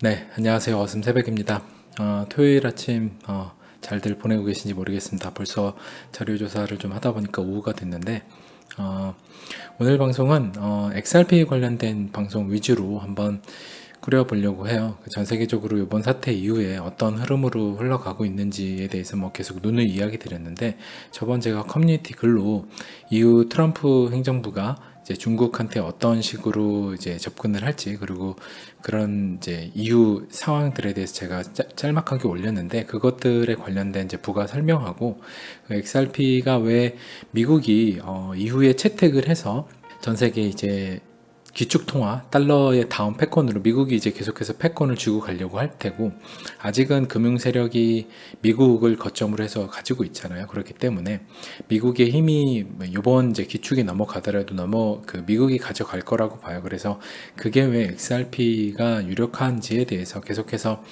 네, 안녕하세요. 어슴새벽입니다. 토요일 아침 잘들 보내고 계신지 모르겠습니다. 벌써 자료조사를 좀 하다 보니까 오후가 됐는데 오늘 방송은 XRP 관련된 방송 위주로 한번 꾸려보려고 해요. 전 세계적으로 이번 사태 이후에 어떤 흐름으로 흘러가고 있는지에 대해서 계속 누누이 이야기 드렸는데, 저번 제가 커뮤니티 글로 이후 트럼프 행정부가 이제 중국한테 어떤 식으로 이제 접근을 할지, 그리고 그런 이제 이후 상황들에 대해서 제가 짤막하게 올렸는데, 그것들에 관련된 이제 부가 설명하고, XRP가 왜 미국이 이후에 채택을 해서 전 세계 이제 기축통화 달러의 다음 패권으로 미국이 이제 계속해서 패권을 쥐고 가려고 할 테고, 아직은 금융 세력이 미국을 거점으로 해서 가지고 있잖아요. 그렇기 때문에 미국의 힘이 이번 이제 기축이 넘어가더라도 미국이 가져갈 거라고 봐요. 그래서 그게 왜 XRP가 유력한지에 대해서 계속해서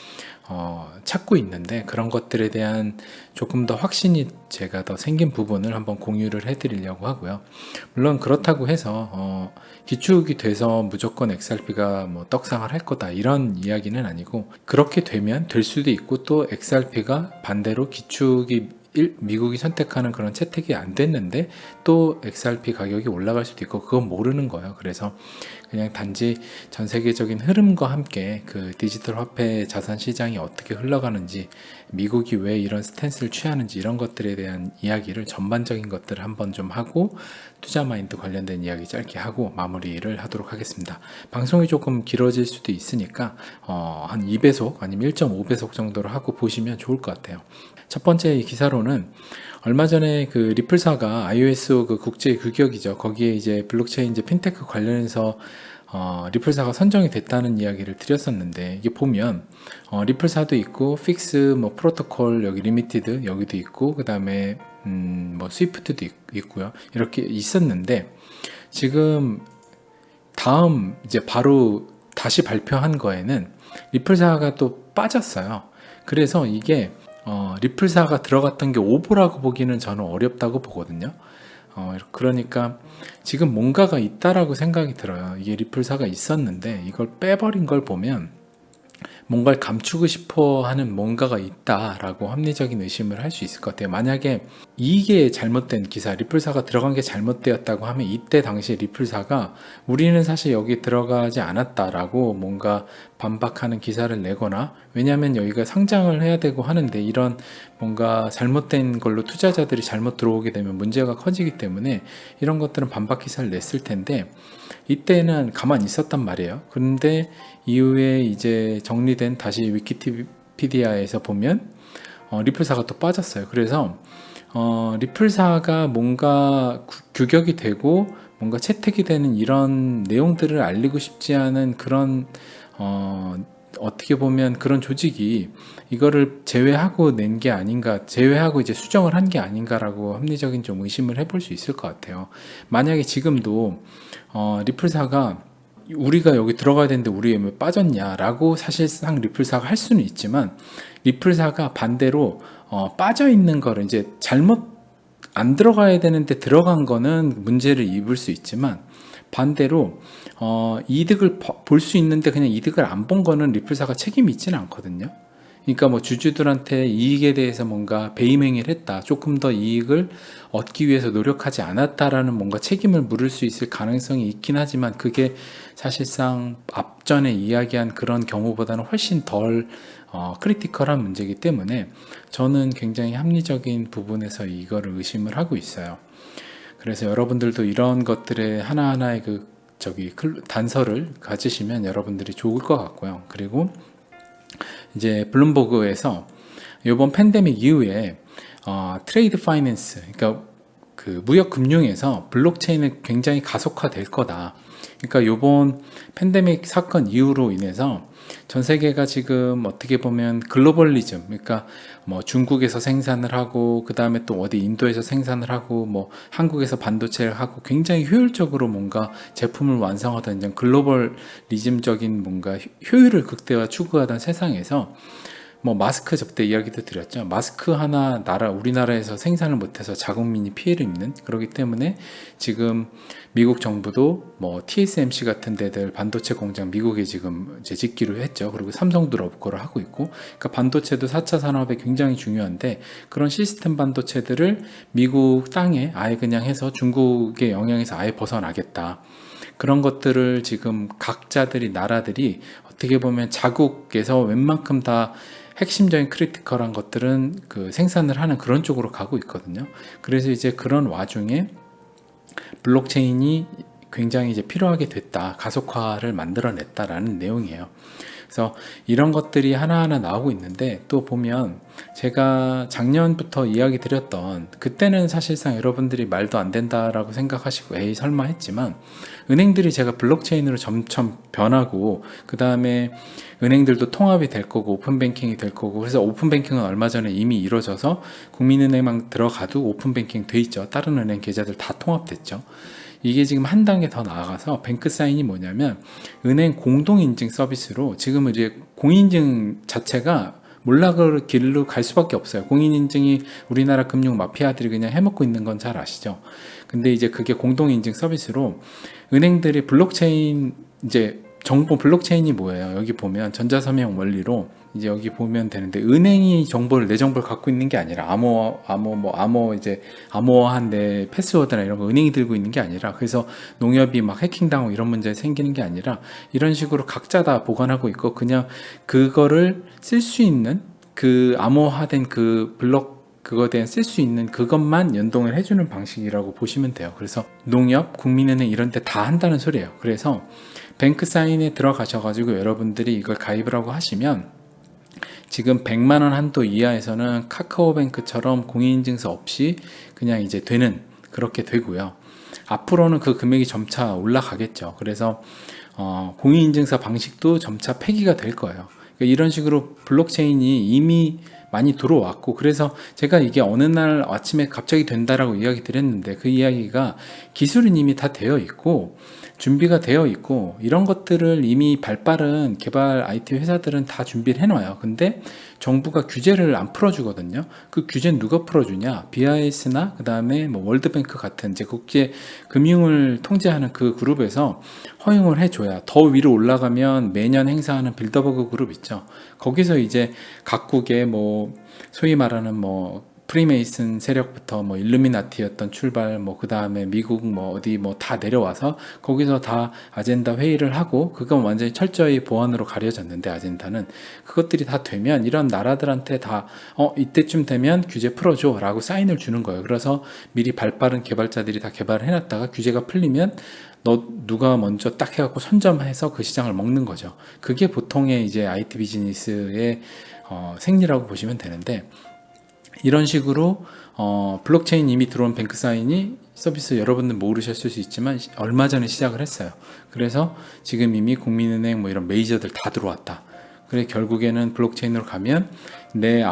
찾고 있는데, 그런 것들에 대한 조금 더 확신이 제가 더 생긴 부분을 한번 공유를 해드리려고 하고요. 물론 그렇다고 해서 기축이 돼서 무조건 XRP가 떡상을 할 거다 이런 이야기는 아니고, 그렇게 되면 될 수도 있고, 또 XRP가 반대로 미국이 선택하는 그런 채택이 안 됐는데 또 XRP 가격이 올라갈 수도 있고, 그건 모르는 거예요. 그래서 그냥 단지 전 세계적인 흐름과 함께 그 디지털 화폐 자산 시장이 어떻게 흘러가는지, 미국이 왜 이런 스탠스를 취하는지, 이런 것들에 대한 이야기를, 전반적인 것들을 한번 좀 하고, 투자 마인드 관련된 이야기 짧게 하고 마무리를 하도록 하겠습니다. 방송이 조금 길어질 수도 있으니까 한 2배속 아니면 1.5배속 정도로 하고 보시면 좋을 것 같아요. 첫 번째 기사로는 얼마 전에 그 리플사가 iOS 그 국제 규격이죠. 거기에 이제 블록체인 이제 핀테크 관련해서 리플사가 선정이 됐다는 이야기를 드렸었는데, 이게 보면 리플사도 있고, 픽스 프로토콜 여기 리미티드 여기도 있고, 그 다음에 스위프트도 있고요. 이렇게 있었는데, 지금 다음 이제 바로 다시 발표한 거에는 리플사가 또 빠졌어요. 그래서 이게 리플사가 들어갔던 게 오보라고 보기는 저는 어렵다고 보거든요. 그러니까 지금 뭔가가 있다라고 생각이 들어요. 이게 리플사가 있었는데 이걸 빼버린 걸 보면 뭔가를 감추고 싶어 하는 뭔가가 있다라고 합리적인 의심을 할 수 있을 것 같아요. 만약에 이게 잘못된 기사, 리플사가 들어간 게 잘못되었다고 하면, 이때 당시 리플사가 우리는 사실 여기 들어가지 않았다라고 뭔가 반박하는 기사를 내거나, 왜냐하면 여기가 상장을 해야 되고 하는데 이런 뭔가 잘못된 걸로 투자자들이 잘못 들어오게 되면 문제가 커지기 때문에 이런 것들은 반박 기사를 냈을 텐데, 이때는 가만히 있었단 말이에요. 그런데 이후에 이제 정리된 다시 위키피디아에서 보면 리플사가 또 빠졌어요. 그래서 리플사가 뭔가 규격이 되고 뭔가 채택이 되는 이런 내용들을 알리고 싶지 않은 그런 어떻게 보면 그런 조직이 이거를 제외하고 낸 게 아닌가, 제외하고 이제 수정을 한 게 아닌가라고 합리적인 좀 의심을 해볼 수 있을 것 같아요. 만약에 지금도 리플사가 우리가 여기 들어가야 되는데 우리 왜 빠졌냐라고 사실상 리플사가 할 수는 있지만, 리플사가 반대로 빠져 있는 거를 이제 잘못 안 들어가야 되는데 들어간 거는 문제를 입을 수 있지만, 반대로 이득을 볼 수 있는데 그냥 이득을 안 본 거는 리플사가 책임이 있지는 않거든요. 그러니까 주주들한테 이익에 대해서 뭔가 배임행위를 했다, 조금 더 이익을 얻기 위해서 노력하지 않았다라는 뭔가 책임을 물을 수 있을 가능성이 있긴 하지만, 그게 사실상 앞전에 이야기한 그런 경우보다는 훨씬 덜 크리티컬한 문제이기 때문에 저는 굉장히 합리적인 부분에서 이거를 의심을 하고 있어요. 그래서 여러분들도 이런 것들의 하나하나의 단서를 가지시면 여러분들이 좋을 것 같고요. 그리고 이제 블룸버그에서 이번 팬데믹 이후에 트레이드 파이낸스, 그러니까 그 무역 금융에서 블록체인은 굉장히 가속화될 거다. 그러니까 이번 팬데믹 사건 이후로 인해서 전 세계가 지금 어떻게 보면 글로벌리즘, 그러니까 중국에서 생산을 하고, 그 다음에 또 어디 인도에서 생산을 하고, 한국에서 반도체를 하고, 굉장히 효율적으로 뭔가 제품을 완성하던 이런 글로벌리즘적인 뭔가 효율을 극대화 추구하던 세상에서 뭐 마스크 접대 이야기도 드렸죠. 마스크 하나 우리나라에서 생산을 못해서 자국민이 피해를 입는, 그렇기 때문에 지금 미국 정부도 뭐 TSMC 같은 데들 반도체 공장 미국에 지금 이제 짓기로 했죠. 그리고 삼성도 러브콜을 하고 있고, 그러니까 반도체도 4차 산업에 굉장히 중요한데, 그런 시스템 반도체들을 미국 땅에 아예 그냥 해서 중국의 영향에서 아예 벗어나겠다. 그런 것들을 지금 각자들이, 나라들이 어떻게 보면 자국에서 웬만큼 다 핵심적인 크리티컬한 것들은 그 생산을 하는 그런 쪽으로 가고 있거든요. 그래서 이제 그런 와중에 블록체인이 굉장히 이제 필요하게 됐다, 가속화를 만들어냈다라는 내용이에요. 그래서 이런 것들이 하나하나 나오고 있는데, 또 보면 제가 작년부터 이야기 드렸던, 그때는 사실상 여러분들이 말도 안 된다라고 생각하시고 에이 설마 했지만, 은행들이 제가 블록체인으로 점점 변하고, 그 다음에 은행들도 통합이 될 거고 오픈뱅킹이 될 거고, 그래서 오픈뱅킹은 얼마 전에 이미 이루어져서 국민은행만 들어가도 오픈뱅킹 돼 있죠. 다른 은행 계좌들 다 통합됐죠. 이게 지금 한 단계 더 나아가서 뱅크사인이 뭐냐면, 은행 공동인증 서비스로 지금 이제 공인인증 자체가 몰락을 길로 갈 수밖에 없어요. 공인인증이 우리나라 금융 마피아들이 그냥 해먹고 있는 건 잘 아시죠. 근데 이제 그게 공동인증 서비스로 은행들이 블록체인, 이제 정보 블록체인이 뭐예요? 여기 보면 전자서명 원리로 이제 여기 보면 되는데, 은행이 정보를, 내 정보를 갖고 있는 게 아니라 암호화한 내 패스워드나 이런 거 은행이 들고 있는 게 아니라, 그래서 농협이 막 해킹당하고 이런 문제 생기는 게 아니라, 이런 식으로 각자 다 보관하고 있고, 그냥 그거를 쓸 수 있는 그 암호화된 그 그거에 대한 쓸 수 있는 그것만 연동을 해주는 방식이라고 보시면 돼요. 그래서 농협, 국민은행 이런 데 다 한다는 소리예요. 그래서 뱅크사인에 들어가셔가지고 여러분들이 이걸 가입을 하고 하시면, 지금 100만원 한도 이하에서는 카카오뱅크처럼 공인인증서 없이 그냥 이제 되는, 그렇게 되고요. 앞으로는 그 금액이 점차 올라가겠죠. 그래서 공인인증서 방식도 점차 폐기가 될 거예요. 그러니까 이런 식으로 블록체인이 이미 많이 들어왔고, 그래서 제가 이게 어느 날 아침에 갑자기 된다라고 이야기 드렸는데, 그 이야기가 기술은 이미 다 되어 있고 준비가 되어 있고, 이런 것들을 이미 발빠른 개발 IT 회사들은 다 준비를 해놔요. 근데 정부가 규제를 안 풀어주거든요. 그 규제는 누가 풀어주냐? BIS나 그 다음에 뭐 월드뱅크 같은 이제 국제 금융을 통제하는 그 그룹에서 허용을 해줘야, 더 위로 올라가면 매년 행사하는 빌더버그 그룹 있죠. 거기서 이제 각국의 뭐 소위 말하는 뭐 프리메이슨 세력부터 뭐 일루미나티였던 출발, 뭐 그 다음에 미국 뭐 어디 뭐 다 내려와서 거기서 다 아젠다 회의를 하고, 그건 완전히 철저히 보안으로 가려졌는데, 아젠다는 그것들이 다 되면 이런 나라들한테 다 이때쯤 되면 규제 풀어줘 라고 사인을 주는 거예요. 그래서 미리 발빠른 개발자들이 다 개발을 해놨다가 규제가 풀리면 누가 먼저 딱 해갖고 선점해서 그 시장을 먹는 거죠. 그게 보통의 이제 IT 비즈니스의 생리라고 보시면 되는데, 이런 식으로 블록체인 이미 들어온 뱅크사인이 서비스, 여러분들 모르셨을 수 있지만 얼마 전에 시작을 했어요. 그래서 지금 이미 국민은행 뭐 이런 메이저들 다 들어왔다. 그래 결국에는 블록체인으로 가면 내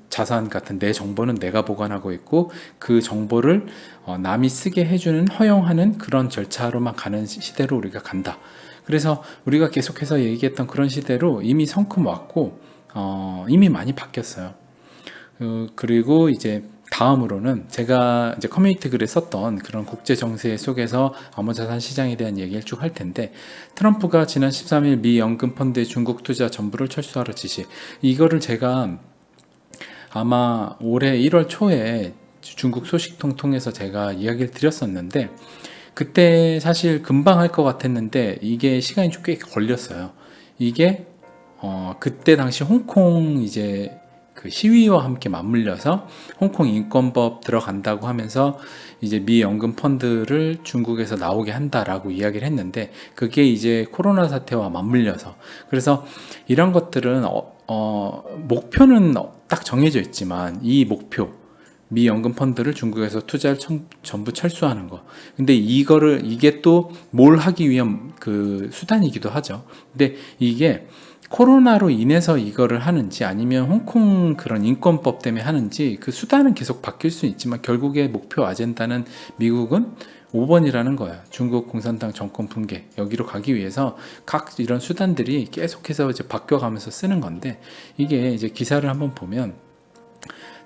자산 같은 내 정보는 내가 보관하고 있고, 그 정보를 남이 쓰게 해주는, 허용하는 그런 절차로만 가는 시대로 우리가 간다. 그래서 우리가 계속해서 얘기했던 그런 시대로 이미 성큼 왔고 이미 많이 바뀌었어요. 그리고 이제 다음으로는 제가 이제 커뮤니티 글에 썼던 그런 국제 정세 속에서 암호자산 시장에 대한 얘기를 쭉 할 텐데, 트럼프가 지난 13일 미 연금 펀드의 중국 투자 전부를 철수하라 지시, 이거를 제가 아마 올해 1월 초에 중국 소식통 통해서 제가 이야기를 드렸었는데, 그때 사실 금방 할 것 같았는데 이게 시간이 좀 꽤 걸렸어요. 이게 그때 당시 홍콩 이제 그 시위와 함께 맞물려서 홍콩 인권법 들어간다고 하면서 이제 미 연금 펀드를 중국에서 나오게 한다라고 이야기를 했는데, 그게 이제 코로나 사태와 맞물려서, 그래서 이런 것들은 목표는 딱 정해져 있지만, 이 목표, 미 연금 펀드를 중국에서 투자를 전부 철수하는 거. 근데 이게 또 뭘 하기 위한 그 수단이기도 하죠. 근데 이게 코로나로 인해서 이거를 하는지, 아니면 홍콩 그런 인권법 때문에 하는지, 그 수단은 계속 바뀔 수 있지만 결국에 목표 아젠다는 미국은 5번이라는 거야. 중국 공산당 정권 붕괴. 여기로 가기 위해서 각 이런 수단들이 계속해서 이제 바뀌어가면서 쓰는 건데, 이게 이제 기사를 한번 보면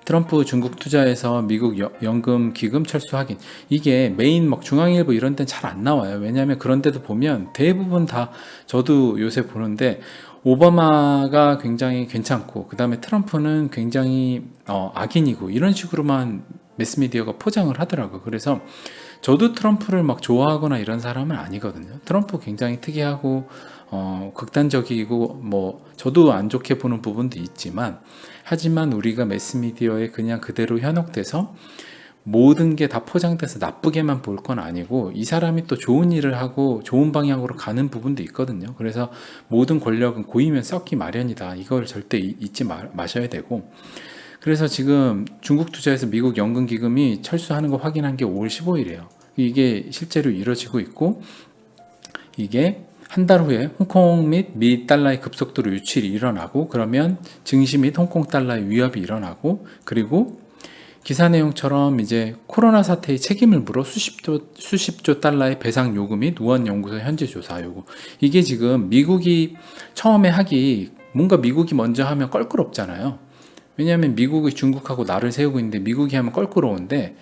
트럼프 중국 투자에서 미국 연금 기금 철수 확인, 이게 메인 막 중앙일보 이런 데는 잘 안 나와요. 왜냐하면 그런 데도 보면 대부분 다, 저도 요새 보는데 오바마가 굉장히 괜찮고 그 다음에 트럼프는 굉장히 악인이고 이런 식으로만 매스미디어가 포장을 하더라고요. 그래서 저도 트럼프를 막 좋아하거나 이런 사람은 아니거든요. 트럼프 굉장히 특이하고 극단적이고 뭐 저도 안 좋게 보는 부분도 있지만, 하지만 우리가 매스미디어에 그냥 그대로 현혹돼서 모든 게 다 포장돼서 나쁘게만 볼 건 아니고, 이 사람이 또 좋은 일을 하고 좋은 방향으로 가는 부분도 있거든요. 그래서 모든 권력은 고이면 썩기 마련이다. 이걸 절대 잊지 마셔야 되고, 그래서 지금 중국 투자에서 미국 연금기금이 철수하는 거 확인한 게 5월 15일이에요. 이게 실제로 이루어지고 있고, 이게 한 달 후에 홍콩 및 미 달러의 급속도로 유출이 일어나고, 그러면 증시 및 홍콩 달러의 위협이 일어나고, 그리고 기사 내용처럼 이제 코로나 사태의 책임을 물어 수십조 달러의 배상 요구 및 우한 연구소 현지 조사 요구. 이게 지금 미국이 처음에 뭔가 미국이 먼저 하면 껄끄럽잖아요. 왜냐하면 미국이 중국하고 나를 세우고 있는데 미국이 하면 껄끄러운데,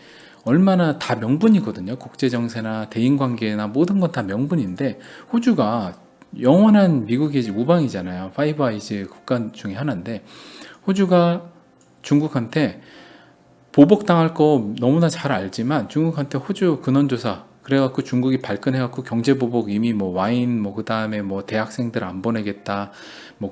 얼마나 다 명분이거든요. 국제정세나 대인관계나 모든 건 다 명분인데, 호주가 영원한 미국의 우방이잖아요. 파이브 아이즈 국가 중에 하나인데, 호주가 중국한테 보복당할 거 너무나 잘 알지만 중국한테 호주 근원조사 그래갖고 중국이 발끈해갖고 경제보복 이미 뭐 와인 그 다음에 뭐 대학생들 안 보내겠다,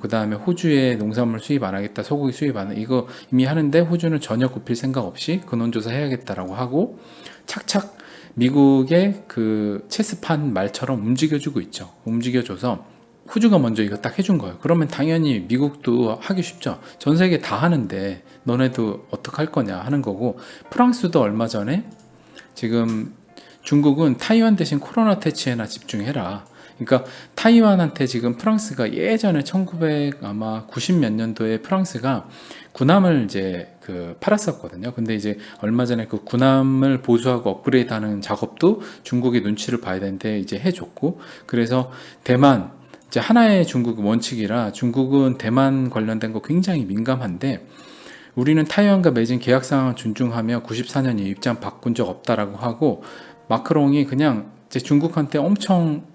그 다음에 호주에 농산물 수입 안 하겠다, 소고기 수입 안 이거 이미 하는데, 호주는 전혀 굽힐 생각 없이 근원조사 해야겠다라고 하고 착착 미국의 그 체스판 말처럼 움직여주고 있죠. 움직여줘서 호주가 먼저 이거 딱 해준 거예요. 그러면 당연히 미국도 하기 쉽죠. 전 세계 다 하는데 너네도 어떡할 거냐 하는 거고, 프랑스도 얼마 전에 지금 중국은 타이완 대신 코로나 퇴치에나 집중해라. 그러니까 타이완한테 지금 프랑스가 예전에 1990 몇 년도에 프랑스가 군함을 이제 팔았었거든요. 근데 이제 얼마 전에 그 군함을 보수하고 업그레이드하는 작업도 중국의 눈치를 봐야 되는데 이제 해줬고, 그래서 대만 이제 하나의 중국 원칙이라 중국은 대만 관련된 거 굉장히 민감한데, 우리는 타이완과 맺은 계약 상황을 존중하며 94년 입장 바꾼 적 없다라고 하고, 마크롱이 그냥 이제 중국한테 엄청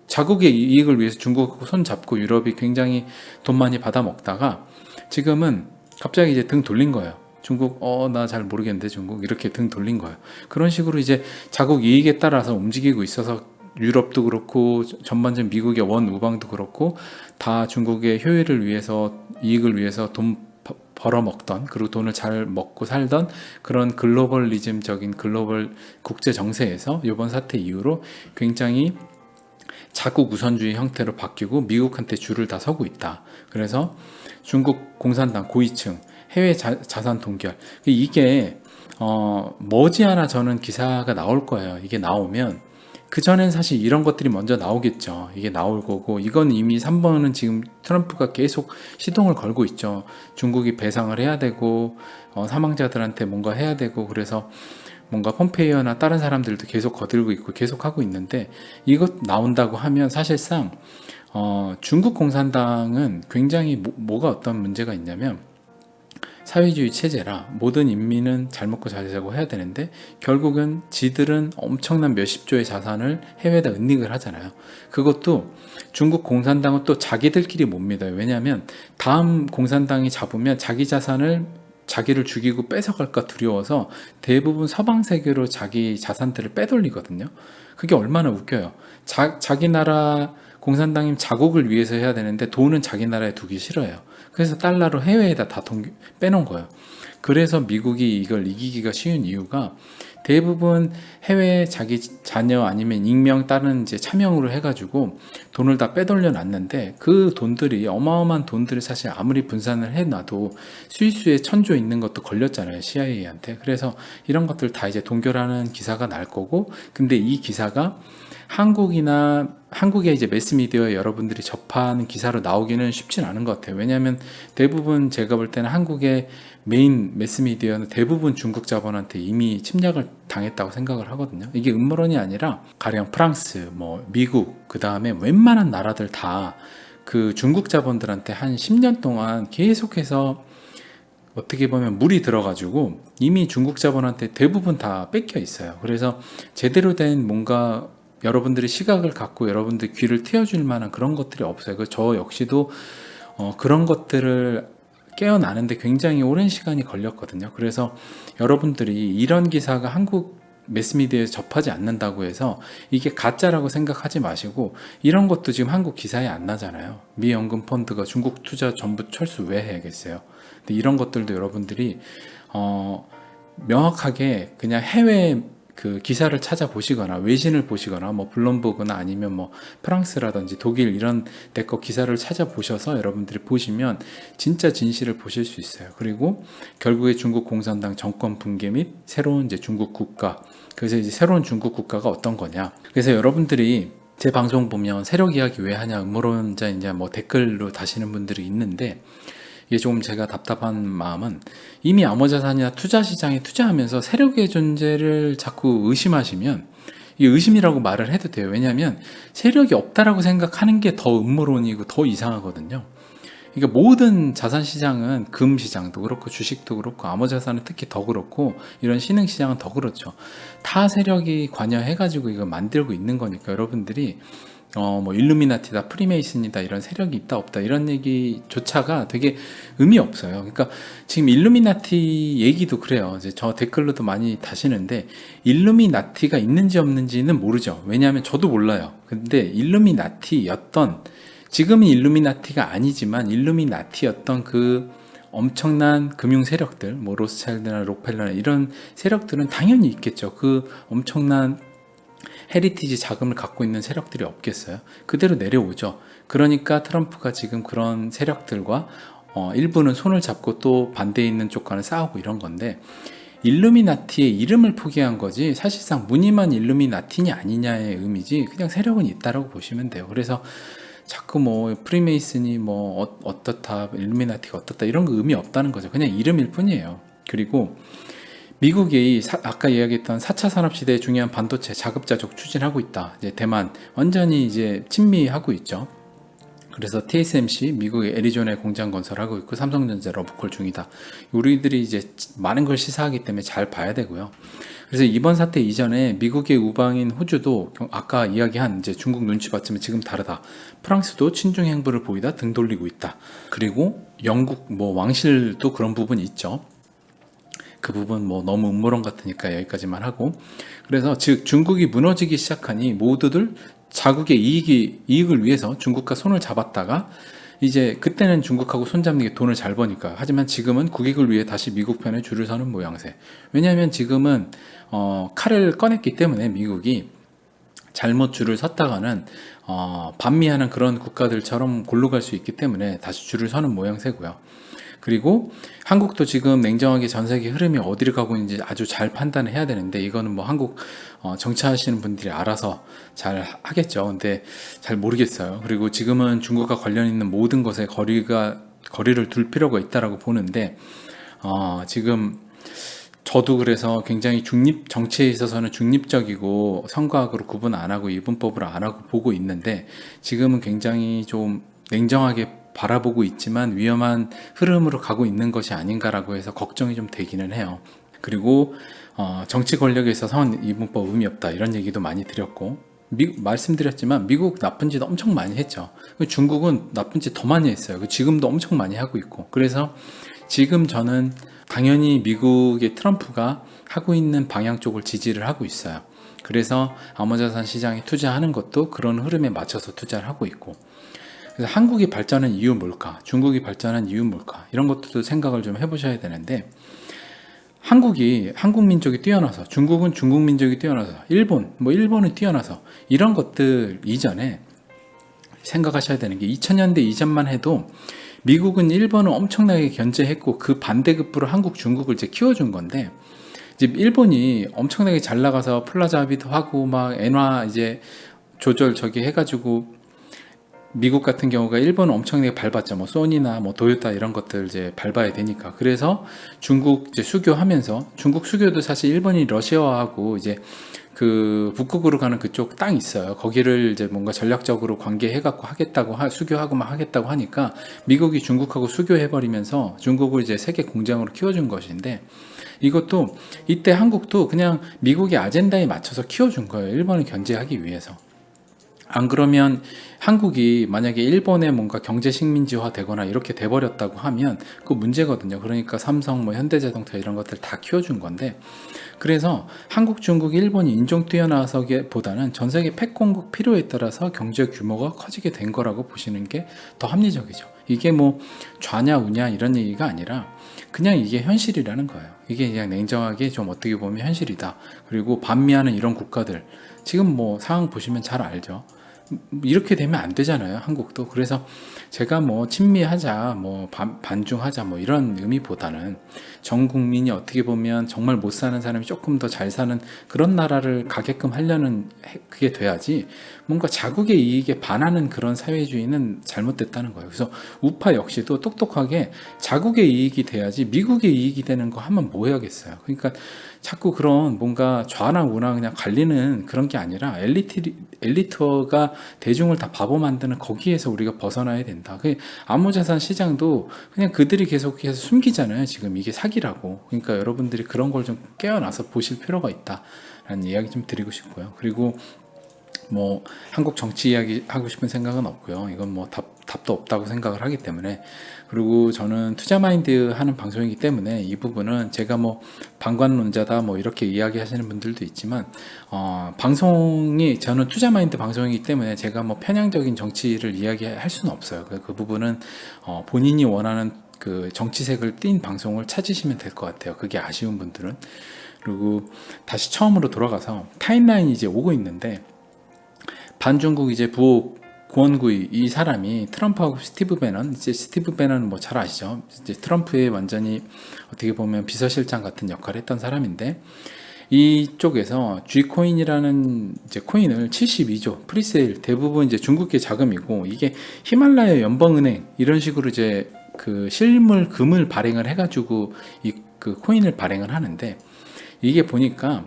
자국의 이익을 위해서 중국하고 손 잡고 유럽이 굉장히 돈 많이 받아 먹다가 지금은 갑자기 이제 등 돌린 거예요. 중국 나 잘 모르겠는데 중국 이렇게 등 돌린 거예요. 그런 식으로 이제 자국 이익에 따라서 움직이고 있어서 유럽도 그렇고 전반적인 미국의 원 우방도 그렇고 다 중국의 효율을 위해서, 이익을 위해서 돈 벌어먹던, 그리고 돈을 잘 먹고 살던 그런 글로벌리즘적인 글로벌 국제 정세에서 이번 사태 이후로 굉장히 자국 우선주의 형태로 바뀌고 미국한테 줄을 다 서고 있다. 그래서 중국 공산당 고위층 해외 자산 동결, 이게 머지않아 저는 기사가 나올 거예요. 이게 나오면 그전엔 사실 이런 것들이 먼저 나오겠죠. 이게 나올 거고, 이건 이미 3번은 지금 트럼프가 계속 시동을 걸고 있죠. 중국이 배상을 해야 되고 사망자들한테 뭔가 해야 되고, 그래서 뭔가 폼페이오나 다른 사람들도 계속 거들고 있고 계속 하고 있는데, 이것 나온다고 하면 사실상 중국 공산당은 굉장히 뭐가 어떤 문제가 있냐면, 사회주의 체제라 모든 인민은 잘 먹고 잘 살고 해야 되는데 결국은 지들은 엄청난 몇십조의 자산을 해외에다 은닉을 하잖아요. 그것도 중국 공산당은 또 자기들끼리 못 믿어요. 왜냐하면 다음 공산당이 잡으면 자기 자산을 자기를 죽이고 뺏어갈까 두려워서 대부분 서방 세계로 자기 자산들을 빼돌리거든요. 그게 얼마나 웃겨요. 자기 나라 공산당이 자국을 위해서 해야 되는데 돈은 자기 나라에 두기 싫어요. 그래서 달러로 해외에다 다 빼놓은 거예요. 그래서 미국이 이걸 이기기가 쉬운 이유가, 대부분 해외에 자기 자녀 아니면 익명 다른 이제 차명으로 해가지고 돈을 다 빼돌려 놨는데, 그 돈들이 어마어마한 돈들을 사실 아무리 분산을 해놔도 스위스에 천조 있는 것도 걸렸잖아요, CIA한테. 그래서 이런 것들 다 이제 동결하는 기사가 날 거고, 근데 이 기사가 한국의 이제 매스미디어에 여러분들이 접하는 기사로 나오기는 쉽진 않은 것 같아요. 왜냐하면 대부분 제가 볼 때는 한국의 메인 매스미디어는 대부분 중국 자본한테 이미 침략을 당했다고 생각을 하거든요. 이게 음모론이 아니라 가령 프랑스, 뭐 미국, 그 다음에 웬만한 나라들 다 그 중국 자본들한테 한 10년 동안 계속해서 어떻게 보면 물이 들어가지고 이미 중국 자본한테 대부분 다 뺏겨 있어요. 그래서 제대로 된 뭔가 여러분들이 시각을 갖고 여러분들 귀를 트여줄 만한 그런 것들이 없어요. 저 역시도 그런 것들을 깨어나는데 굉장히 오랜 시간이 걸렸거든요. 그래서 여러분들이 이런 기사가 한국 매스미디어에 접하지 않는다고 해서 이게 가짜라고 생각하지 마시고, 이런 것도 지금 한국 기사에 안 나잖아요. 미 연금 펀드가 중국 투자 전부 철수 왜 해야겠어요? 근데 이런 것들도 여러분들이 명확하게 그냥 해외 그 기사를 찾아보시거나 외신을 보시거나 뭐 블룸버그나 아니면 뭐 프랑스라든지 독일 이런 데거 기사를 찾아보셔서 여러분들이 보시면 진짜 진실을 보실 수 있어요. 그리고 결국에 중국 공산당 정권 붕괴 및 새로운 이제 중국 국가, 그래서 이제 새로운 중국 국가가 어떤 거냐. 그래서 여러분들이 제 방송 보면 세력 이야기 왜 하냐, 음모론자 이제 뭐 댓글로 다시는 분들이 있는데, 이게 좀 제가 답답한 마음은 이미 암호자산이나 투자시장에 투자하면서 세력의 존재를 자꾸 의심하시면, 이 의심이라고 말을 해도 돼요. 왜냐하면 세력이 없다라고 생각하는 게 더 음모론이고 더 이상하거든요. 그러니까 모든 자산시장은 금시장도 그렇고 주식도 그렇고 암호자산은 특히 더 그렇고 이런 신흥시장은 더 그렇죠. 타 세력이 관여해가지고 이거 만들고 있는 거니까 여러분들이 뭐 일루미나티다, 프리메이슨이다, 이런 세력이 있다 없다 이런 얘기조차가 되게 의미 없어요. 그러니까 지금 일루미나티 얘기도 그래요. 이제 저 댓글로도 많이 다시는데 일루미나티가 있는지 없는지는 모르죠. 왜냐하면 저도 몰라요. 근데 일루미나티였던, 지금은 일루미나티가 아니지만 일루미나티였던 그 엄청난 금융 세력들, 뭐 로스차일드나 록펠러나 이런 세력들은 당연히 있겠죠. 그 엄청난 헤리티지 자금을 갖고 있는 세력들이 없겠어요? 그대로 내려오죠. 그러니까 트럼프가 지금 그런 세력들과 일부는 손을 잡고 또 반대에 있는 쪽과는 싸우고 이런 건데, 일루미나티의 이름을 포기한 거지 사실상 무늬만 일루미나티냐 아니냐의 의미지 그냥 세력은 있다라고 보시면 돼요. 그래서 자꾸 뭐 프리메이슨이 뭐 어떻다, 일루미나티가 어떻다 이런 거 의미 없다는 거죠. 그냥 이름일 뿐이에요. 그리고 미국이 아까 이야기했던 4차 산업시대의 중요한 반도체 자급자족 추진하고 있다. 이제 대만 완전히 이제 친미하고 있죠. 그래서 TSMC 미국의 애리조나에 공장 건설하고 있고 삼성전자 러브콜 중이다. 우리들이 이제 많은 걸 시사하기 때문에 잘 봐야 되고요. 그래서 이번 사태 이전에 미국의 우방인 호주도 아까 이야기한 이제 중국 눈치 봤지만 지금 다르다. 프랑스도 친중 행보를 보이다 등 돌리고 있다. 그리고 영국 뭐 왕실도 그런 부분이 있죠. 그 부분 뭐 너무 음모론 같으니까 여기까지만 하고, 그래서 즉 중국이 무너지기 시작하니 모두들 자국의 이익을 위해서 중국과 손을 잡았다가 이제 그때는 중국하고 손잡는 게 돈을 잘 버니까, 하지만 지금은 국익을 위해 다시 미국 편에 줄을 서는 모양새. 왜냐하면 지금은 칼을 꺼냈기 때문에 미국이 잘못 줄을 섰다가는 반미하는 그런 국가들처럼 골로 갈 수 있기 때문에 다시 줄을 서는 모양새고요. 그리고 한국도 지금 냉정하게 전 세계 흐름이 어디를 가고 있는지 아주 잘 판단을 해야 되는데, 이거는 뭐 한국 정치하시는 분들이 알아서 잘 하겠죠. 근데 잘 모르겠어요. 그리고 지금은 중국과 관련 있는 모든 것에 거리를 둘 필요가 있다라고 보는데, 지금 저도 그래서 굉장히 정치에 있어서는 중립적이고 성과학으로 구분 안 하고 이분법으로 안 하고 보고 있는데, 지금은 굉장히 좀 냉정하게 바라보고 있지만 위험한 흐름으로 가고 있는 것이 아닌가라고 해서 걱정이 좀 되기는 해요. 그리고 정치 권력에 있어서는 이분법 의미 없다 이런 얘기도 많이 드렸고, 말씀드렸지만 미국 나쁜 짓 엄청 많이 했죠. 중국은 나쁜 짓 더 많이 했어요. 지금도 엄청 많이 하고 있고. 그래서 지금 저는 당연히 미국의 트럼프가 하고 있는 방향 쪽을 지지를 하고 있어요. 그래서 암호자산 시장에 투자하는 것도 그런 흐름에 맞춰서 투자를 하고 있고, 그래서 한국이 발전한 이유 뭘까? 중국이 발전한 이유 뭘까? 이런 것들도 생각을 좀 해보셔야 되는데, 한국 민족이 뛰어나서, 중국은 중국 민족이 뛰어나서, 일본은 뛰어나서, 이런 것들 이전에 생각하셔야 되는 게 2000년대 이전만 해도 미국은 일본을 엄청나게 견제했고 그 반대급부로 한국, 중국을 이제 키워준 건데, 이제 일본이 엄청나게 잘 나가서 플라자 합의도 하고 막 엔화 이제 조절 저기 해가지고 미국 같은 경우가 일본은 엄청나게 밟았죠. 뭐 소니나 뭐 도요타 이런 것들 이제 밟아야 되니까. 그래서 중국 이제 수교하면서, 중국 수교도 사실 일본이 러시아하고 이제 그 북극으로 가는 그쪽 땅 있어요. 거기를 이제 뭔가 전략적으로 관계해갖고 하겠다고 수교하고 막 하겠다고 하니까 미국이 중국하고 수교해버리면서 중국을 이제 세계 공장으로 키워준 것인데, 이것도 이때 한국도 그냥 미국의 아젠다에 맞춰서 키워준 거예요. 일본을 견제하기 위해서. 안 그러면 한국이 만약에 일본에 뭔가 경제 식민지화 되거나 이렇게 돼버렸다고 하면 그 문제거든요. 그러니까 삼성, 뭐 현대자동차 이런 것들 다 키워준 건데, 그래서 한국, 중국, 일본이 인종 뛰어나서기보다는 전 세계 패권국 필요에 따라서 경제 규모가 커지게 된 거라고 보시는 게 더 합리적이죠. 이게 뭐 좌냐 우냐 이런 얘기가 아니라 그냥 이게 현실이라는 거예요. 이게 그냥 냉정하게 좀 어떻게 보면 현실이다. 그리고 반미하는 이런 국가들 지금 뭐 상황 보시면 잘 알죠. 이렇게 되면 안 되잖아요, 한국도. 그래서 제가 뭐 친미하자, 뭐 반중하자, 뭐 이런 의미보다는 전 국민이 어떻게 보면 정말 못 사는 사람이 조금 더 잘 사는 그런 나라를 가게끔 하려는, 그게 돼야지 뭔가 자국의 이익에 반하는 그런 사회주의는 잘못됐다는 거예요. 그래서 우파 역시도 똑똑하게 자국의 이익이 돼야지 미국의 이익이 되는 거 하면 뭐 해야겠어요. 그러니까 자꾸 그런 뭔가 좌나 우나 그냥 갈리는 그런 게 아니라 엘리트가 대중을 다 바보 만드는 거기에서 우리가 벗어나야 된다. 암호자산 시장도 그냥 그들이 계속해서 숨기잖아요. 지금 이게 사기라고. 그러니까 여러분들이 그런 걸 좀 깨어나서 보실 필요가 있다라는 이야기 좀 드리고 싶고요. 그리고 뭐 한국 정치 이야기 하고 싶은 생각은 없고요. 이건 뭐 답도 없다고 생각을 하기 때문에. 그리고 저는 투자마인드 하는 방송이기 때문에 이 부분은 제가 뭐 방관론자다 뭐 이렇게 이야기하시는 분들도 있지만, 방송이 저는 투자마인드 방송이기 때문에 제가 뭐 편향적인 정치를 이야기할 수는 없어요. 그 부분은 본인이 원하는 그 정치색을 띤 방송을 찾으시면 될 것 같아요. 그게 아쉬운 분들은. 그리고 다시 처음으로 돌아가서 타임라인이 이제 오고 있는데, 반중국 이제 부호 구원구이 이 사람이 트럼프하고 스티브 배넌, 이제 스티브 배넌 뭐 잘 아시죠? 이제 트럼프의 완전히 어떻게 보면 비서실장 같은 역할을 했던 사람인데, 이쪽에서 G코인이라는 이제 코인을 72조 프리세일, 대부분 이제 중국계 자금이고, 이게 히말라야 연방은행 이런 식으로 이제 그 실물 금을 발행을 해가지고 이 그 코인을 발행을 하는데, 이게 보니까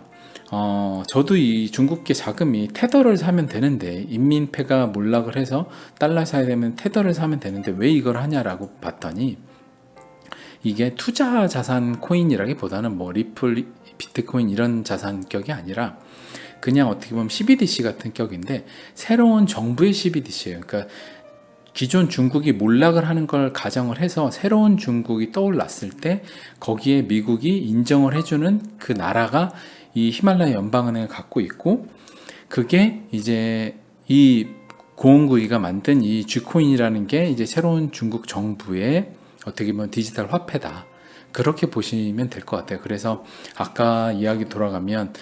저도 이 중국계 자금이 테더를 사면 되는데, 인민폐가 몰락을 해서 달러 사야 되면 테더를 사면 되는데 왜 이걸 하냐라고 봤더니, 이게 투자 자산 코인이라기보다는 뭐 리플, 비트코인 이런 자산격이 아니라 그냥 어떻게 보면 CBDC 같은 격인데, 새로운 정부의 CBDC예요. 그러니까 기존 중국이 몰락을 하는 걸 가정을 해서 새로운 중국이 떠올랐을 때 거기에 미국이 인정을 해주는 그 나라가 이 히말라야 연방은행을 갖고 있고, 그게 이제 이 고원구이가 만든 이 G코인이라는 게 이제 새로운 중국 정부의 어떻게 보면 디지털 화폐다. 그렇게 보시면 될 것 같아요. 그래서 아까 이야기 돌아가면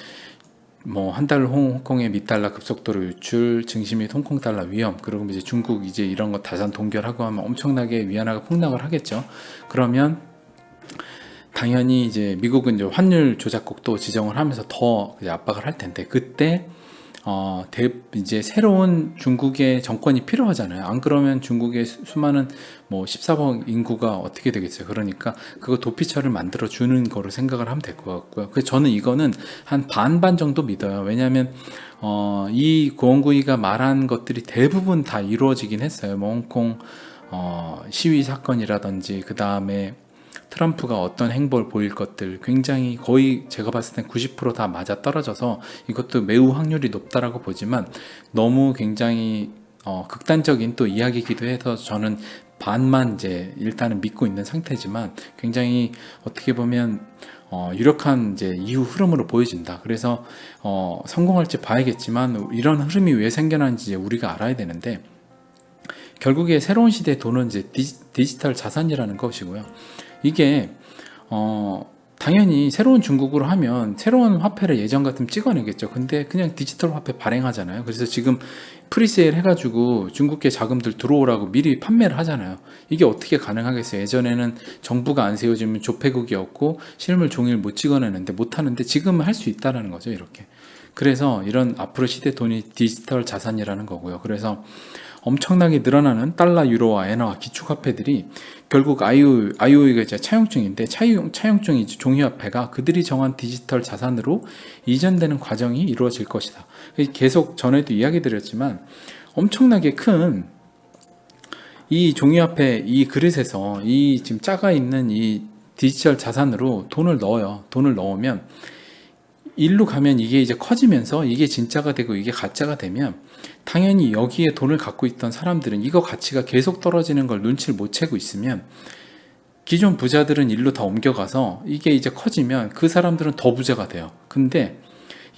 뭐 한 달 홍콩의 미달러 급속도로 유출, 증시 및 홍콩 달러 위험, 그리고 이제 중국 이제 이런 거 다산 동결하고 하면 엄청나게 위안화가 폭락을 하겠죠. 그러면 당연히 이제 미국은 이제 환율 조작국도 지정을 하면서 더 이제 압박을 할 텐데, 그때 이제 새로운 중국의 정권이 필요하잖아요. 안 그러면 중국의 수많은 뭐 14억 인구가 어떻게 되겠어요. 그러니까 그거 도피처를 만들어 주는 거로 생각을 하면 될 것 같고요. 그래서 저는 이거는 한 반반 정도 믿어요. 왜냐하면 이 고원구이가 말한 것들이 대부분 다 이루어지긴 했어요. 뭐 홍콩 시위 사건이라든지, 그 다음에 트럼프가 어떤 행보를 보일 것들, 굉장히 거의 제가 봤을 땐 90% 다 맞아 떨어져서 이것도 매우 확률이 높다라고 보지만, 너무 굉장히 극단적인 또 이야기이기도 해서 저는 반만 이제 일단은 믿고 있는 상태지만, 굉장히 어떻게 보면 유력한 이제 이후 흐름으로 보여진다. 그래서 성공할지 봐야겠지만, 이런 흐름이 왜 생겨나는지 이제 우리가 알아야 되는데, 결국에 새로운 시대의 돈은 이제 디지털 자산이라는 것이고요. 이게 당연히 새로운 중국으로 하면 새로운 화폐를 예전 같으면 찍어내겠죠. 근데 그냥 디지털 화폐 발행하잖아요. 그래서 지금 프리세일 해가지고 중국계 자금들 들어오라고 미리 판매를 하잖아요. 이게 어떻게 가능하겠어요? 예전에는 정부가 안 세워지면 조폐국이었고 실물 종이를 못 찍어내는데, 못 하는데 지금은 할 수 있다라는 거죠. 이렇게. 그래서 이런 앞으로 시대 돈이 디지털 자산이라는 거고요. 그래서 엄청나게 늘어나는 달러, 유로와 엔화 기축화폐들이 결국 IOU가 이제 차용증인데 차용증이 종이화폐가 그들이 정한 디지털 자산으로 이전되는 과정이 이루어질 것이다. 계속 전에도 이야기 드렸지만 엄청나게 큰 이 종이화폐 이 그릇에서 이 지금 짜가 있는 이 디지털 자산으로 돈을 넣어요. 돈을 넣으면 일로 가면 이게 이제 커지면서 이게 진짜가 되고 이게 가짜가 되면 당연히 여기에 돈을 갖고 있던 사람들은 이거 가치가 계속 떨어지는 걸 눈치를 못 채고 있으면 기존 부자들은 일로 다 옮겨가서 이게 이제 커지면 그 사람들은 더 부자가 돼요. 근데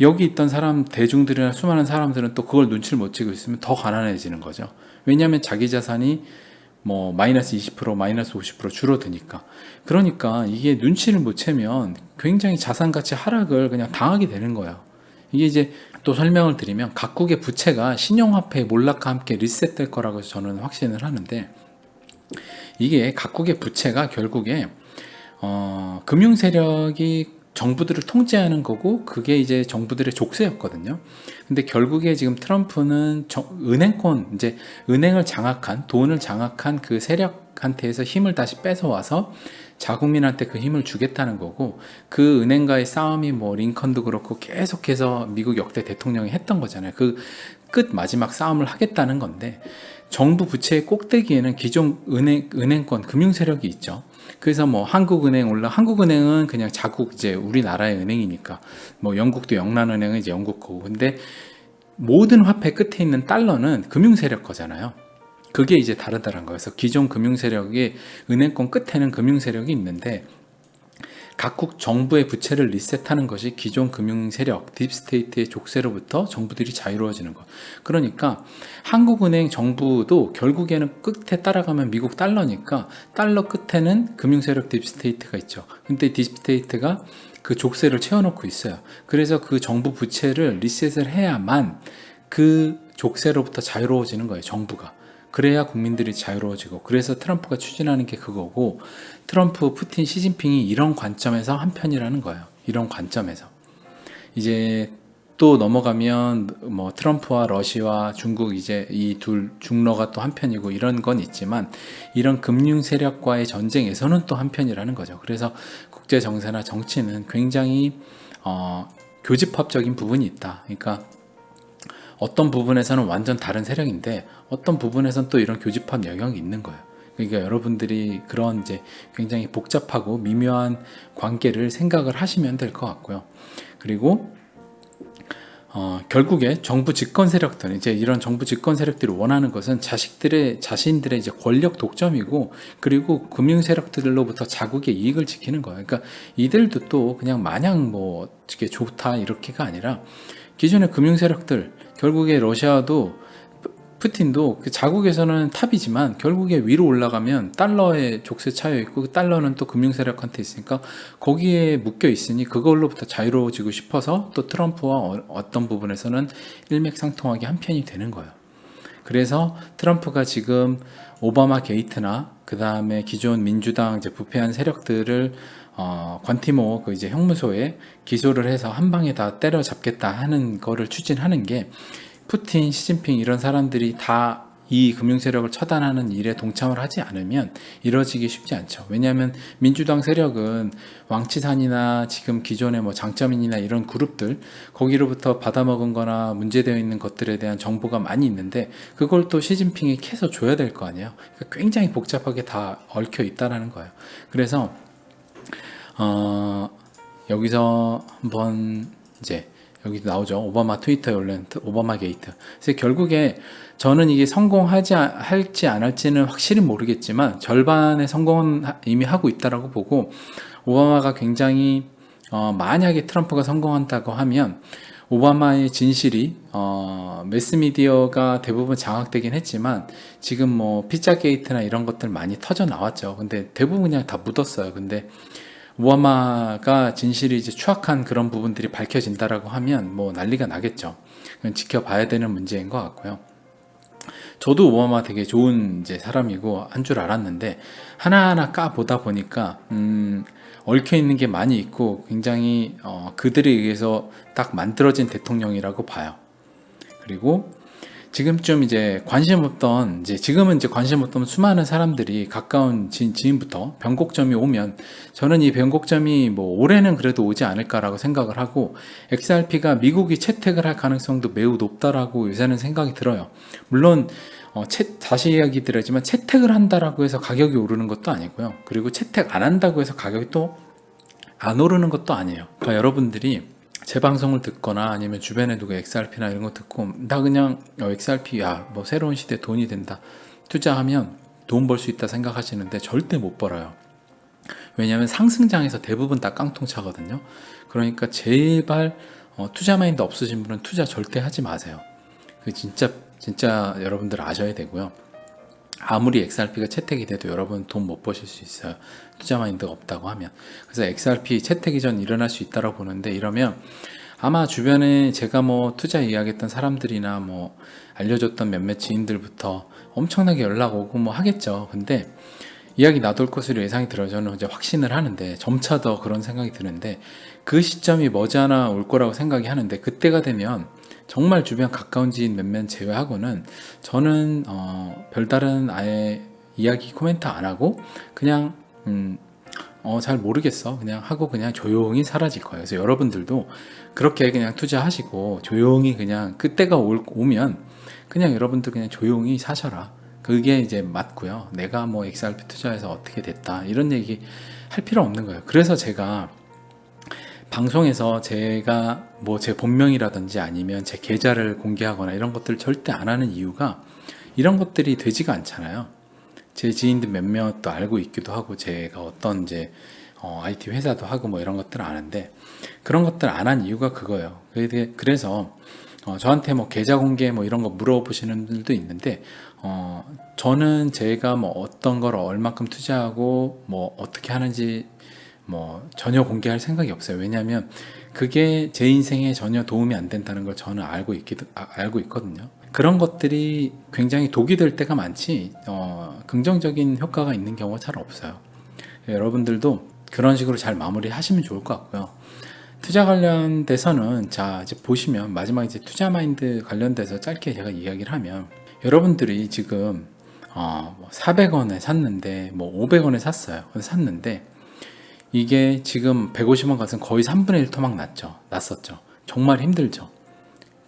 여기 있던 사람 대중들이나 수많은 사람들은 또 그걸 눈치를 못 채고 있으면 더 가난해지는 거죠. 왜냐하면 자기 자산이 뭐 마이너스 20% 마이너스 50% 줄어드니까. 그러니까 이게 눈치를 못 채면 굉장히 자산 가치 하락을 그냥 당하게 되는 거예요. 이게 이제 또 설명을 드리면 각국의 부채가 신용화폐의 몰락과 함께 리셋될 거라고 저는 확신을 하는데, 이게 각국의 부채가 결국에 금융 세력이 정부들을 통제하는 거고 그게 이제 정부들의 족쇄였거든요. 근데 결국에 지금 트럼프는 은행권, 이제 은행을 장악한, 돈을 장악한 그 세력한테서 힘을 다시 뺏어와서 자국민한테 그 힘을 주겠다는 거고, 그 은행과의 싸움이 뭐 링컨도 그렇고 계속해서 미국 역대 대통령이 했던 거잖아요. 그 끝 마지막 싸움을 하겠다는 건데, 정부 부채의 꼭대기에는 기존 은행권 금융 세력이 있죠. 그래서 뭐 한국은행은 그냥 자국 이제 우리나라의 은행이니까, 뭐 영국도 영란은행은 이제 영국 거고, 근데 모든 화폐 끝에 있는 달러는 금융 세력 거잖아요. 그게 이제 다르다는 거예요. 그래서 기존 금융 세력이 은행권 끝에는 금융 세력이 있는데 각국 정부의 부채를 리셋하는 것이 기존 금융 세력, 딥스테이트의 족쇄로부터 정부들이 자유로워지는 것. 그러니까 한국은행 정부도 결국에는 끝에 따라가면 미국 달러니까 달러 끝에는 금융 세력 딥스테이트가 있죠. 근데 딥스테이트가 그 족쇄를 채워놓고 있어요. 그래서 그 정부 부채를 리셋을 해야만 그 족쇄로부터 자유로워지는 거예요, 정부가. 그래야 국민들이 자유로워지고, 그래서 트럼프가 추진하는 게 그거고, 트럼프, 푸틴, 시진핑이 이런 관점에서 한편이라는 거예요. 이런 관점에서. 이제 또 넘어가면 뭐 트럼프와 러시아와 중국, 이제 이 둘 중러가 또 한편이고 이런 건 있지만, 이런 금융 세력과의 전쟁에서는 또 한편이라는 거죠. 그래서 국제 정세나 정치는 굉장히 교집합적인 부분이 있다. 그러니까 어떤 부분에서는 완전 다른 세력인데 어떤 부분에서는 또 이런 교집합 영역이 있는 거예요. 그러니까 여러분들이 그런 이제 굉장히 복잡하고 미묘한 관계를 생각을 하시면 될 것 같고요. 그리고 결국에 정부 집권 세력들, 이제 이런 정부 집권 세력들이 원하는 것은 자신들의 이제 권력 독점이고, 그리고 금융 세력들로부터 자국의 이익을 지키는 거예요. 그러니까 이들도 또 그냥 마냥 뭐 이게 좋다 이렇게가 아니라, 기존의 금융 세력들, 결국에 러시아도 푸틴도 그 자국에서는 탑이지만 결국에 위로 올라가면 달러에 족쇄 차여 있고, 그 달러는 또 금융 세력한테 있으니까 거기에 묶여 있으니 그걸로부터 자유로워지고 싶어서 또 트럼프와 어떤 부분에서는 일맥상통하게 한편이 되는 거예요. 그래서 트럼프가 지금 오바마 게이트나 그 다음에 기존 민주당 이제 부패한 세력들을 관티모 그 이제 형무소에 기소를 해서 한 방에 다 때려잡겠다 하는 거를 추진하는 게, 푸틴, 시진핑 이런 사람들이 다 이 금융 세력을 처단하는 일에 동참을 하지 않으면 이루어지기 쉽지 않죠. 왜냐하면 민주당 세력은 왕치산이나 지금 기존의 뭐 장점인이나 이런 그룹들, 거기로부터 받아먹은 거나 문제되어 있는 것들에 대한 정보가 많이 있는데 그걸 또 시진핑이 캐서 줘야 될 거 아니에요. 그러니까 굉장히 복잡하게 다 얽혀 있다라는 거예요. 그래서 여기서 한번 이제 여기도 나오죠. 오바마 트위터에 올린 오바마 게이트. 그래서 결국에 저는 이게 성공할지 안 할지는 확실히 모르겠지만 절반의 성공은 이미 하고 있다라고 보고, 오바마가 굉장히 만약에 트럼프가 성공한다고 하면 오바마의 진실이 매스미디어가 대부분 장악되긴 했지만 지금 뭐 피자 게이트나 이런 것들 많이 터져 나왔죠. 근데 대부분 그냥 다 묻었어요. 근데 오바마가 진실이 이제 추악한 그런 부분들이 밝혀진다라고 하면 뭐 난리가 나겠죠. 그건 지켜봐야 되는 문제인 것 같고요. 저도 오바마 되게 좋은 이제 사람이고 한 줄 알았는데 하나하나 까 보다 보니까 얽혀 있는 게 많이 있고 굉장히 그들에 의해서 딱 만들어진 대통령이라고 봐요. 그리고 지금쯤 이제 지금은 이제 관심 없던 수많은 사람들이 가까운 지인부터 변곡점이 오면 저는 이 변곡점이 뭐 올해는 그래도 오지 않을까라고 생각을 하고 XRP가 미국이 채택을 할 가능성도 매우 높다라고 요새는 생각이 들어요. 물론 다시 이야기 드리지만 채택을 한다라고 해서 가격이 오르는 것도 아니고요. 그리고 채택 안 한다고 해서 가격이 또 안 오르는 것도 아니에요. 그러니까 여러분들이 제 방송을 듣거나 아니면 주변에 누가 XRP나 이런 거 듣고 나 그냥 XRP 뭐 새로운 시대 돈이 된다 투자하면 돈 벌 수 있다 생각하시는데 절대 못 벌어요. 왜냐하면 상승장에서 대부분 다 깡통 차거든요. 그러니까 제발 투자 마인드 없으신 분은 투자 절대 하지 마세요. 그 진짜 여러분들 아셔야 되고요. 아무리 XRP가 채택이 돼도 여러분 돈 못 버실 수 있어요. 투자 마인드가 없다고 하면. 그래서 XRP 채택 이전 일어날 수 있다고 보는데, 이러면 아마 주변에 제가 뭐 투자 이야기했던 사람들이나 뭐 알려줬던 몇몇 지인들부터 엄청나게 연락 오고 뭐 하겠죠. 근데 이야기 놔둘 것으로 예상이 들어요. 저는 이제 확신을 하는데, 점차 더 그런 생각이 드는데, 그 시점이 머지않아 올 거라고 생각이 하는데, 그때가 되면 정말 주변 가까운 지인 몇몇 제외하고는 저는 별다른 아예 이야기 코멘트 안 하고 그냥 잘 모르겠어 그냥 하고 그냥 조용히 사라질 거예요. 그래서 여러분들도 그렇게 그냥 투자하시고 조용히 그냥 그때가 오면 그냥 여러분들 그냥 조용히 사셔라. 그게 이제 맞고요. 내가 뭐 XRP 투자해서 어떻게 됐다 이런 얘기 할 필요 없는 거예요. 그래서 제가 방송에서 제가 뭐 제 본명이라든지 아니면 제 계좌를 공개하거나 이런 것들을 절대 안 하는 이유가 이런 것들이 되지가 않잖아요. 제 지인들 몇몇도 알고 있기도 하고 제가 어떤 이제 IT 회사도 하고 뭐 이런 것들을 아는데, 그런 것들 안 한 이유가 그거예요. 그래서 저한테 뭐 계좌 공개 뭐 이런 거 물어보시는 분들도 있는데 저는 제가 뭐 어떤 걸 얼마큼 투자하고 뭐 어떻게 하는지 뭐 전혀 공개할 생각이 없어요. 왜냐하면 그게 제 인생에 전혀 도움이 안 된다는 걸 저는 알고 있거든요. 그런 것들이 굉장히 독이 될 때가 많지 긍정적인 효과가 있는 경우가 잘 없어요. 여러분들도 그런 식으로 잘 마무리 하시면 좋을 것 같고요. 투자 관련돼서는 이제 보시면 마지막에 이제 투자 마인드 관련돼서 짧게 제가 이야기를 하면, 여러분들이 지금 400원에 샀는데 뭐 500원에 샀는데 이게 지금 150원 가서 거의 3분의 1 토막 났었죠. 정말 힘들죠.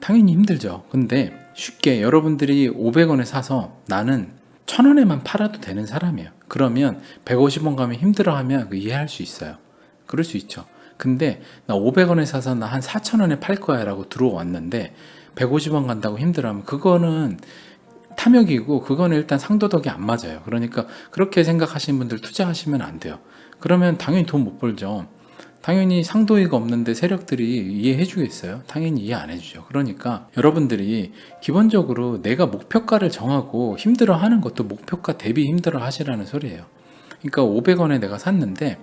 당연히 힘들죠. 근데 쉽게 여러분들이 500원에 사서 나는 1000원에만 팔아도 되는 사람이에요. 그러면 150원 가면 힘들어하면 이해할 수 있어요. 그럴 수 있죠. 근데 나 500원에 사서 나 한 4000원에 팔 거야 라고 들어왔는데 150원 간다고 힘들어하면 그거는 탐욕이고 그거는 일단 상도덕이 안 맞아요. 그러니까 그렇게 생각하시는 분들 투자하시면 안 돼요. 그러면 당연히 돈 못 벌죠. 당연히 상도이가 없는데 세력들이 이해해 주겠어요? 당연히 이해 안 해주죠. 그러니까 여러분들이 기본적으로 내가 목표가를 정하고 힘들어 하는 것도 목표가 대비 힘들어 하시라는 소리예요. 그러니까 500원에 내가 샀는데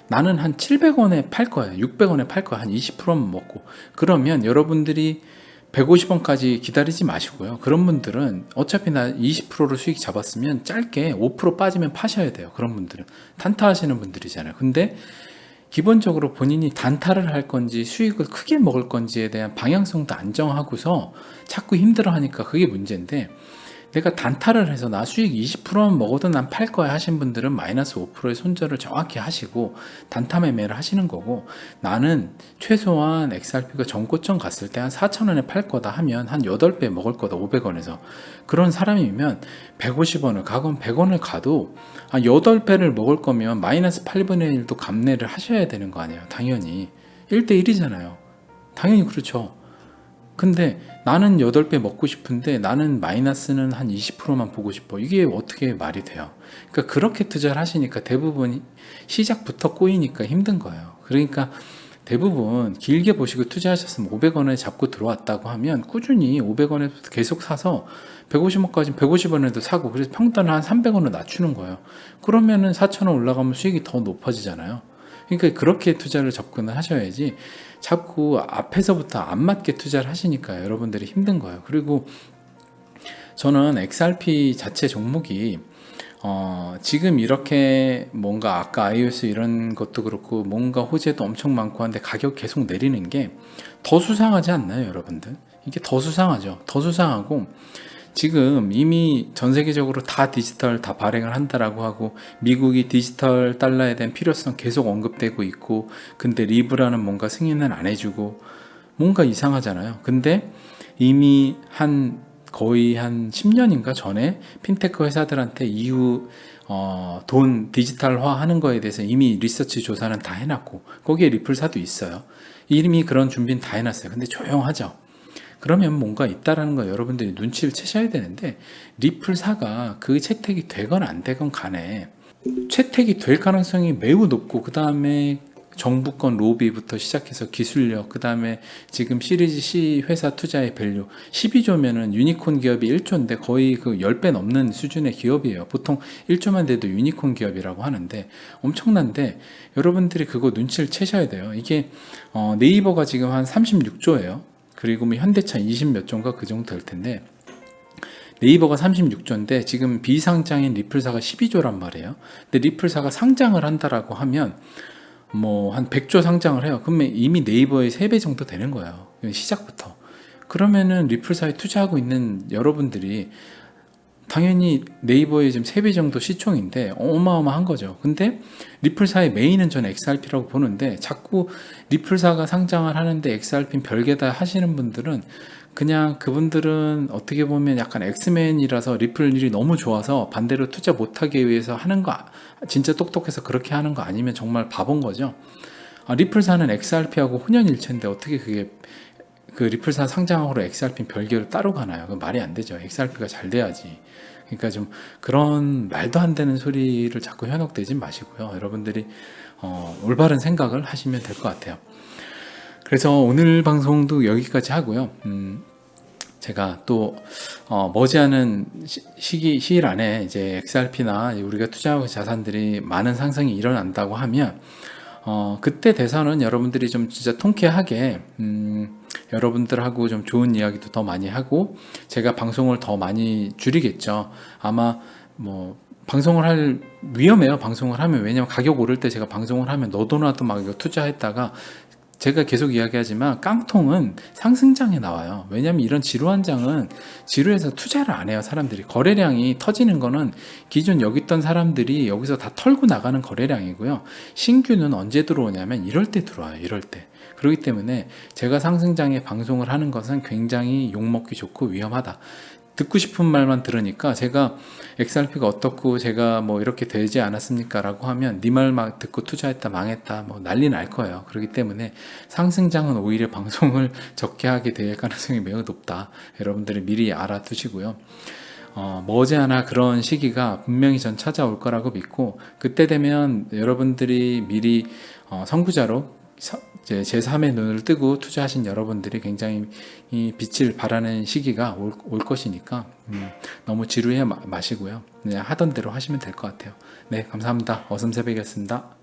나는 한 700원에 팔 거야. 600원에 팔 거야. 한 20%만 먹고. 그러면 여러분들이 150원까지 기다리지 마시고요. 그런 분들은 어차피 나 20%로 수익 잡았으면 짧게 5% 빠지면 파셔야 돼요. 그런 분들은 단타 하시는 분들이잖아요. 근데 기본적으로 본인이 단타를 할 건지 수익을 크게 먹을 건지에 대한 방향성도 안 정하고서 자꾸 힘들어 하니까 그게 문제인데, 내가 단타를 해서 나 수익 20%만 먹어도 난 팔 거야 하신 분들은 마이너스 5%의 손절을 정확히 하시고 단타 매매를 하시는 거고, 나는 최소한 XRP가 전고점 갔을 때 한 4,000원에 팔 거다 하면 한 8배 먹을 거다 500원에서 그런 사람이면 150원을 가건 100원을 가도 한 8배를 먹을 거면 마이너스 8분의 1도 감내를 하셔야 되는 거 아니에요. 당연히 1대1이잖아요. 당연히 그렇죠. 근데 나는 8배 먹고 싶은데 나는 마이너스는 한 20%만 보고 싶어. 이게 어떻게 말이 돼요? 그러니까 그렇게 투자를 하시니까 대부분 시작부터 꼬이니까 힘든 거예요. 그러니까 대부분 길게 보시고 투자하셨으면 500원에 잡고 들어왔다고 하면 꾸준히 500원에 계속 사서 150원까지 150원에도 사고, 그래서 평단을 한 300원을 낮추는 거예요. 그러면은 4,000원 올라가면 수익이 더 높아지잖아요. 그러니까 그렇게 투자를 접근을 하셔야지 자꾸 앞에서부터 안 맞게 투자를 하시니까 여러분들이 힘든 거예요. 그리고 저는 XRP 자체 종목이 지금 이렇게 뭔가 아까 iOS 이런 것도 그렇고 뭔가 호재도 엄청 많고 한데 가격 계속 내리는 게 더 수상하지 않나요, 여러분들? 이게 더 수상하죠. 더 수상하고 지금 이미 전 세계적으로 다 디지털 다 발행을 한다라고 하고 미국이 디지털 달러에 대한 필요성 계속 언급되고 있고 근데 리브라는 뭔가 승인을 안 해주고 뭔가 이상하잖아요. 근데 이미 거의 한 10년인가 전에 핀테크 회사들한테 이후 돈 디지털화 하는 거에 대해서 이미 리서치 조사는 다 해놨고 거기에 리플사도 있어요. 이미 그런 준비는 다 해놨어요. 근데 조용하죠. 그러면 뭔가 있다라는 거 여러분들이 눈치를 채셔야 되는데 리플사가 그 채택이 되건 안 되건 간에 채택이 될 가능성이 매우 높고 그 다음에 정부권 로비부터 시작해서 기술력, 그 다음에 지금 시리즈 C 회사 투자의 밸류 12조면은 유니콘 기업이 1조인데 거의 그 10배 넘는 수준의 기업이에요. 보통 1조만 돼도 유니콘 기업이라고 하는데 엄청난데 여러분들이 그거 눈치를 채셔야 돼요. 이게 네이버가 지금 한 36조예요. 그리고 뭐 현대차 20 몇 조인가 그 정도 될 텐데 네이버가 36조인데 지금 비상장인 리플사가 12조란 말이에요. 근데 리플사가 상장을 한다라고 하면 뭐 한 100조 상장을 해요. 그러면 이미 네이버의 3배 정도 되는 거예요. 시작부터. 그러면은 리플사에 투자하고 있는 여러분들이 당연히 네이버의 지금 3배 정도 시총인데 어마어마한 거죠. 근데 리플사의 메인은 저는 XRP라고 보는데 자꾸 리플사가 상장을 하는데 XRP는 별개다 하시는 분들은 그냥 그분들은 어떻게 보면 약간 엑스맨이라서 리플 일이 너무 좋아서 반대로 투자 못하기 위해서 하는 거 진짜 똑똑해서 그렇게 하는 거 아니면 정말 바본 거죠. 리플사는 XRP하고 혼연일체인데 어떻게 그게 그 리플사 상장으로 XRP는 별개로 따로 가나요? 그건 말이 안 되죠. XRP가 잘 돼야지. 그러니까 좀 그런 말도 안 되는 소리를 자꾸 현혹되지 마시고요. 여러분들이 올바른 생각을 하시면 될 것 같아요. 그래서 오늘 방송도 여기까지 하고요. 제가 또 머지않은 시일 안에 이제 XRP나 우리가 투자하고 자산들이 많은 상승이 일어난다고 하면 그때 돼서는 여러분들이 좀 진짜 통쾌하게 여러분들하고 좀 좋은 이야기도 더 많이 하고 제가 방송을 더 많이 줄이겠죠. 아마 뭐 방송을 할 위험해요. 방송을 하면. 왜냐면 가격 오를 때 제가 방송을 하면 너도나도 막 이거 투자했다가 제가 계속 이야기하지만 깡통은 상승장에 나와요. 왜냐하면 이런 지루한 장은 지루해서 투자를 안 해요. 사람들이. 거래량이 터지는 거는 기존 여기 있던 사람들이 여기서 다 털고 나가는 거래량이고요. 신규는 언제 들어오냐면 이럴 때 들어와요. 이럴 때. 그렇기 때문에 제가 상승장에 방송을 하는 것은 굉장히 욕먹기 좋고 위험하다. 듣고 싶은 말만 들으니까 제가 XRP가 어떻고 제가 뭐 이렇게 되지 않았습니까? 라고 하면 네 말 막 듣고 투자했다 망했다 뭐 난리 날 거예요. 그렇기 때문에 상승장은 오히려 방송을 적게 하게 될 가능성이 매우 높다. 여러분들이 미리 알아두시고요. 머지않아 그런 시기가 분명히 전 찾아올 거라고 믿고 그때 되면 여러분들이 미리 선구자로 제3의 눈을 뜨고 투자하신 여러분들이 굉장히 이 빛을 발하는 시기가 올 것이니까 너무 지루해 마시고요. 하던 대로 하시면 될 것 같아요. 네, 감사합니다. 어슴새벽이었습니다.